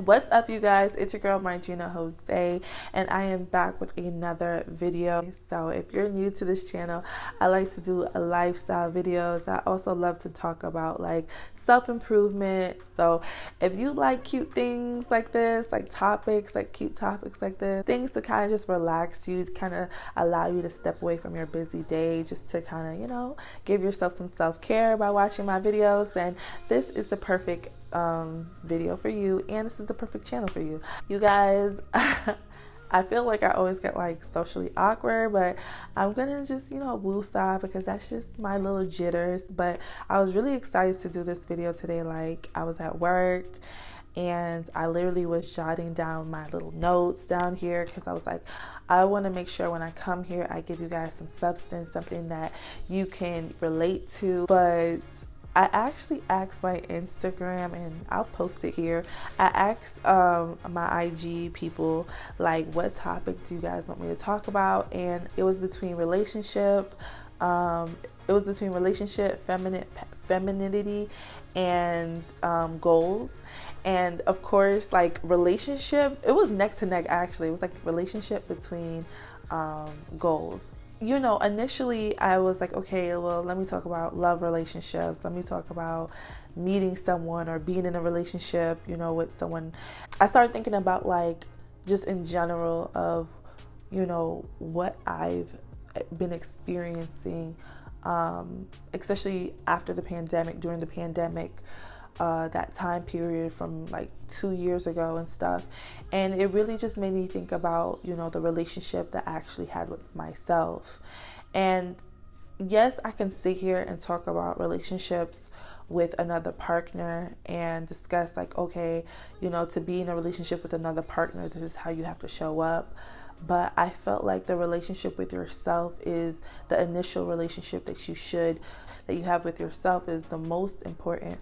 What's up, you guys? It's your girl Margina Jose, and I am back with another video. So if you're new to this channel, I like to do lifestyle videos. I also love to talk about like self-improvement. So if you like cute things like this, like cute topics like this, things to kind of just relax you, kind of allow you to step away from your busy day, just to kind of, give yourself some self-care by watching my videos, then this is the perfect video for you, and this is the perfect channel for you. You guys, I feel like I always get like socially awkward, but I'm gonna just woosah because that's just my little jitters. But I was really excited to do this video today. Like, I was at work and I literally was jotting down my little notes down here because I was like, I want to make sure when I come here I give you guys some substance, something that you can relate to. But I actually asked my Instagram, and I'll post it here. I asked my IG people, like, what topic do you guys want me to talk about? And it was between relationship, femininity, and goals. And of course, like, relationship, it was neck to neck actually. It was like relationship between goals. Initially I was like, okay, well, let me talk about love relationships. Let me talk about meeting someone or being in a relationship, with someone. I started thinking about, like, just in general of, what I've been experiencing, especially after the pandemic, during the pandemic, that time period from like 2 years ago and stuff. And it really just made me think about, the relationship that I actually had with myself. And yes, I can sit here and talk about relationships with another partner and discuss, like, okay, to be in a relationship with another partner, this is how you have to show up. But I felt like the relationship with yourself is the initial relationship that you have with yourself is the most important.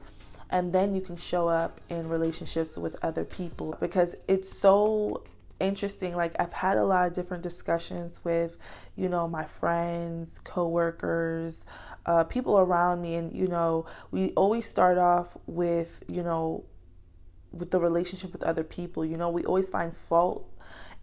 And then you can show up in relationships with other people, because it's so interesting. Like, I've had a lot of different discussions with, my friends, coworkers, people around me. And, we always start off with, with the relationship with other people. We always find fault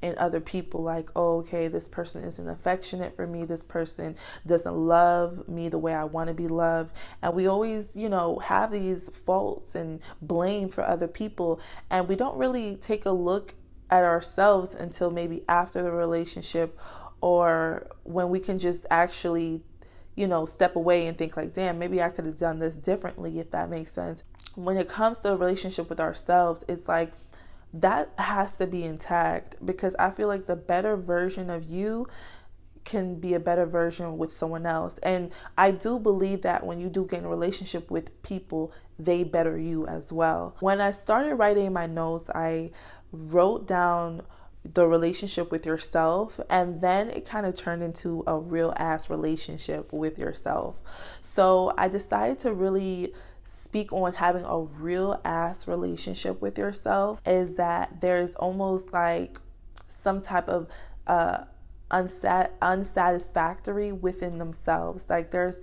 in other people, like, oh, okay, this person isn't affectionate for me, this person doesn't love me the way I want to be loved. And we always, have these faults and blame for other people, and we don't really take a look at ourselves until maybe after the relationship, or when we can just actually step away and think like, damn, maybe I could have done this differently, if that makes sense. When it comes to a relationship with ourselves, it's like that has to be intact, because I feel like the better version of you can be a better version with someone else. And I do believe that when you do get in a relationship with people, they better you as well. When I started writing my notes, I wrote down the relationship with yourself, and then it kind of turned into a real ass relationship with yourself. So I decided to really speak on having a real ass relationship with yourself, is that there's almost like some type of unsatisfactory within themselves. Like, there's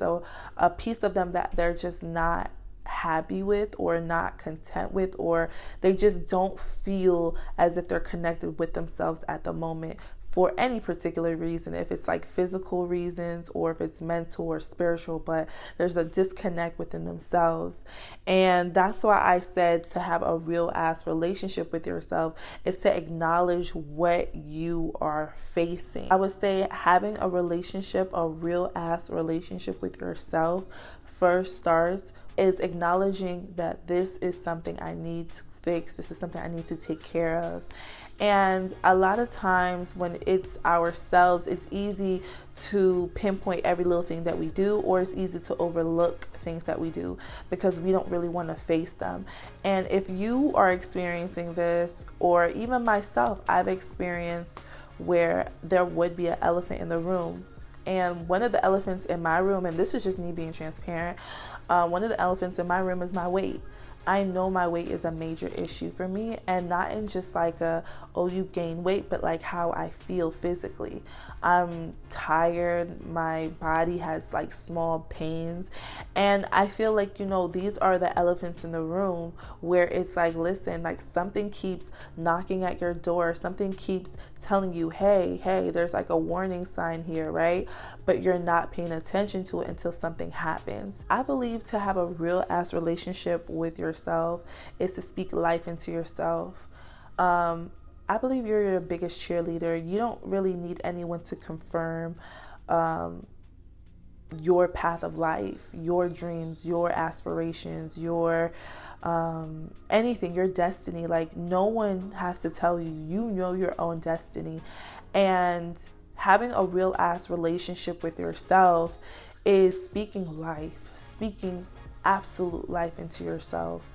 a piece of them that they're just not happy with, or not content with, or they just don't feel as if they're connected with themselves at the moment, for any particular reason, if it's like physical reasons or if it's mental or spiritual, but there's a disconnect within themselves. And that's why I said to have a real ass relationship with yourself is to acknowledge what you are facing. I would say having a real ass relationship with yourself first starts is acknowledging that this is something I need to fix. This is something I need to take care of. And a lot of times when it's ourselves, it's easy to pinpoint every little thing that we do, or it's easy to overlook things that we do because we don't really want to face them. And if you are experiencing this, or even myself, I've experienced where there would be an elephant in the room. And one of the elephants in my room, and this is just me being transparent, one of the elephants in my room is my weight. I know my weight is a major issue for me, and not in just like a, oh, you gain weight, but like how I feel physically. I'm tired, my body has like small pains, and I feel like, these are the elephants in the room where it's like, listen, like something keeps knocking at your door, something keeps telling you, hey, there's like a warning sign here, right? But you're not paying attention to it until something happens. I believe to have a real ass relationship with yourself is to speak life into yourself. I believe you're your biggest cheerleader. You don't really need anyone to confirm your path of life, your dreams, your aspirations, your anything, your destiny. Like, no one has to tell you. You know your own destiny. And having a real ass relationship with yourself is speaking life, speaking absolute life into yourself.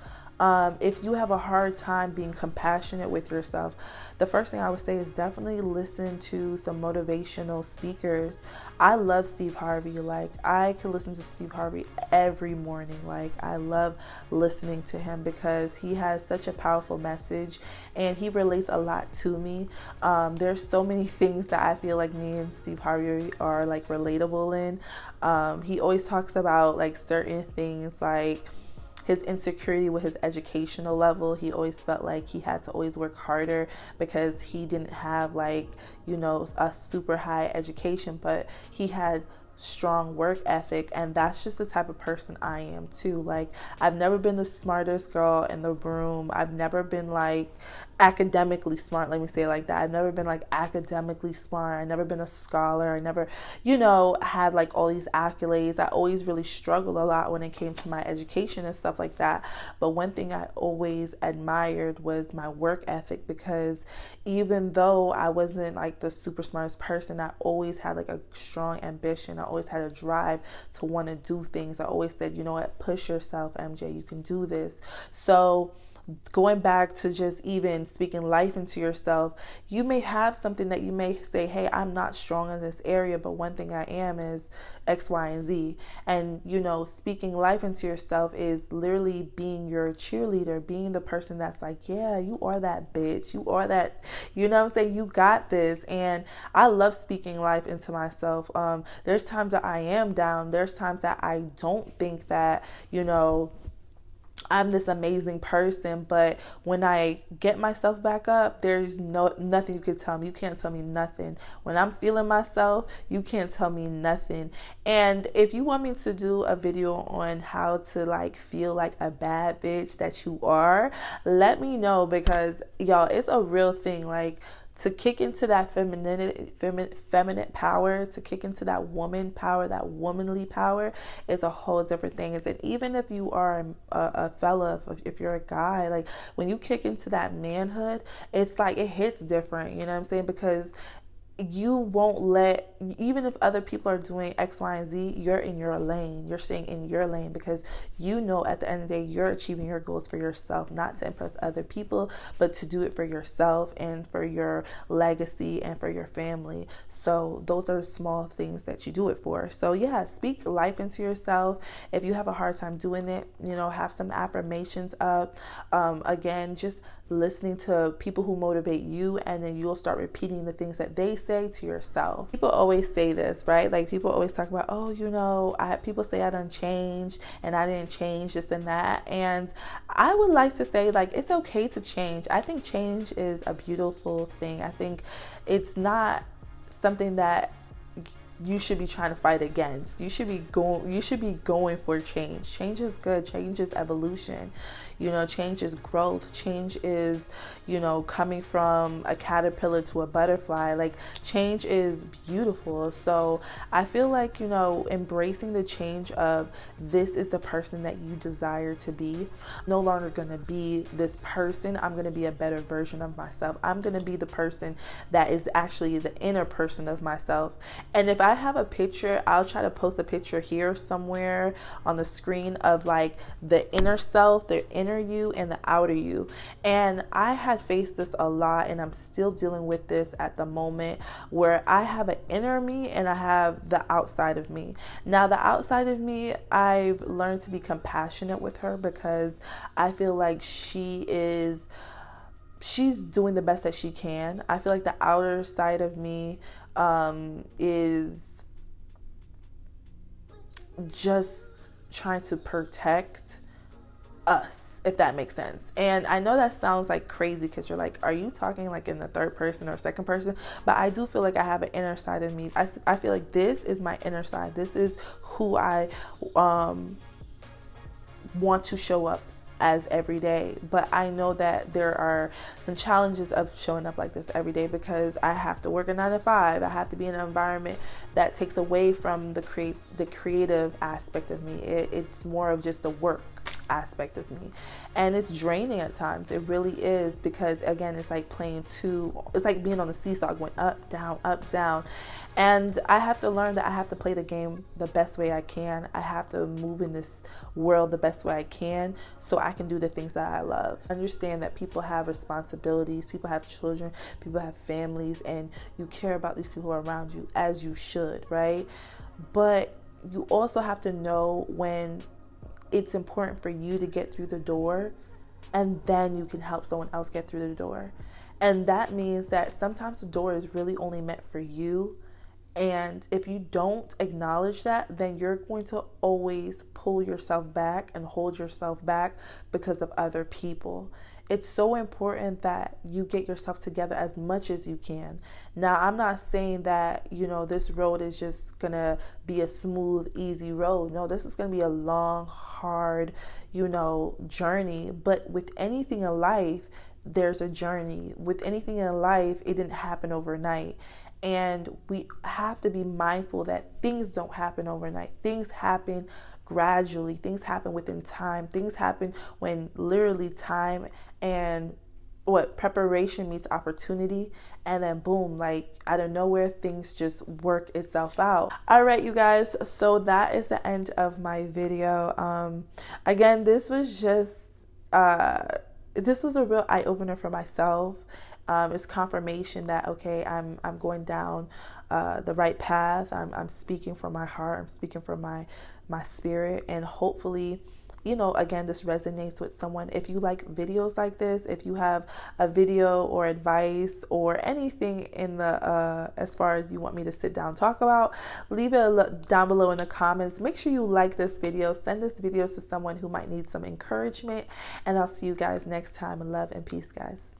If you have a hard time being compassionate with yourself, the first thing I would say is definitely listen to some motivational speakers. I love Steve Harvey. Like, I could listen to Steve Harvey every morning. Like, I love listening to him because he has such a powerful message and he relates a lot to me. There's so many things that I feel like me and Steve Harvey are like relatable in. He always talks about like certain things, like his insecurity with his educational level. He always felt like he had to always work harder because he didn't have like, a super high education, but he had strong work ethic, and that's just the type of person I am too. Like, I've never been the smartest girl in the room. I've never been like academically smart, let me say it like that. I've never been like academically smart. I've never been a scholar. I never, had like all these accolades. I always really struggled a lot when it came to my education and stuff like that. But one thing I always admired was my work ethic, because even though I wasn't like the super smartest person, I always had like a strong ambition. I always had a drive to want to do things. I always said, you know what, push yourself, MJ, you can do this. So going back to just even speaking life into yourself, you may have something that you may say, hey, I'm not strong in this area, but one thing I am is X, Y, and Z. And, speaking life into yourself is literally being your cheerleader, being the person that's like, yeah, you are that bitch. You are that, you got this. And I love speaking life into myself. There's times that I am down. There's times that I don't think that, I'm this amazing person, but when I get myself back up, there's nothing you can tell me. You can't tell me nothing. When I'm feeling myself, you can't tell me nothing. And if you want me to do a video on how to like feel like a bad bitch that you are, let me know, because y'all, it's a real thing. Like, to kick into that feminine power, to kick into that woman power, that womanly power is a whole different thing. And even if you are a fella, if you're a guy, like when you kick into that manhood, it's like it hits different, you know what I'm saying? Because you won't let, even if other people are doing X, Y, and Z, you're in your lane. You're staying in your lane because at the end of the day, you're achieving your goals for yourself, not to impress other people, but to do it for yourself and for your legacy and for your family. So those are the small things that you do it for. So yeah, speak life into yourself. If you have a hard time doing it, have some affirmations up. Again, just listening to people who motivate you, and then you'll start repeating the things that they say to yourself. People always say this, right? Like, people always talk about, people say I done changed and I didn't change, this and that. And I would like to say, like, it's okay to change. I think change is a beautiful thing. I think it's not something that you should be trying to fight against. You should be going for change. Change is good. Change is evolution. Change is growth. Change is, coming from a caterpillar to a butterfly. Like, change is beautiful. So I feel like, embracing the change of this is the person that you desire to be. I'm no longer going to be this person. I'm going to be a better version of myself. I'm going to be the person that is actually the inner person of myself. And if I I have a picture, I'll try to post a picture here somewhere on the screen of like the inner self, the inner you, and the outer you. And I had faced this a lot, and I'm still dealing with this at the moment, where I have an inner me and I have the outside of me. Now, the outside of me, I've learned to be compassionate with her because I feel like she's doing the best that she can. I feel like the outer side of me is just trying to protect us, if that makes sense. And I know that sounds like crazy because you're like, are you talking like in the third person or second person? But I do feel like I have an inner side of me. I feel like this is my inner side. This is who I want to show up as every day. But I know that there are some challenges of showing up like this every day because I have to work a 9 to 5. I have to be in an environment that takes away from the creative aspect of me. It's more of just the work aspect of me, and it's draining at times. It really is, because again, it's like it's like being on a seesaw going up, down. And I have to learn that I have to play the game the best way I can. I have to move in this world the best way I can so I can do the things that I love. Understand that people have responsibilities, people have children, people have families, and you care about these people around you as you should, right? But you also have to know when it's important for you to get through the door, and then you can help someone else get through the door. And that means that sometimes the door is really only meant for you. And if you don't acknowledge that, then you're going to always pull yourself back and hold yourself back because of other people. It's so important that you get yourself together as much as you can. Now, I'm not saying that, this road is just going to be a smooth, easy road. No, this is going to be a long, hard, journey. But with anything in life, there's a journey. With anything in life, it didn't happen overnight. And we have to be mindful that things don't happen overnight. Things happen gradually. Things happen within time. Things happen when literally time and preparation meets opportunity, and then boom, like out of nowhere, things just work itself out. All right, you guys, so that is the end of my video. Again, this was just this was a real eye-opener for myself. It's confirmation that, okay, I'm going down the right path. I'm speaking from my heart. I'm speaking from my spirit. And hopefully, again, this resonates with someone. If you like videos like this, if you have a video or advice or anything in the as far as you want me to sit down and talk about, leave it down below in the comments. Make sure you like this video. Send this video to someone who might need some encouragement. And I'll see you guys next time. Love and peace, guys.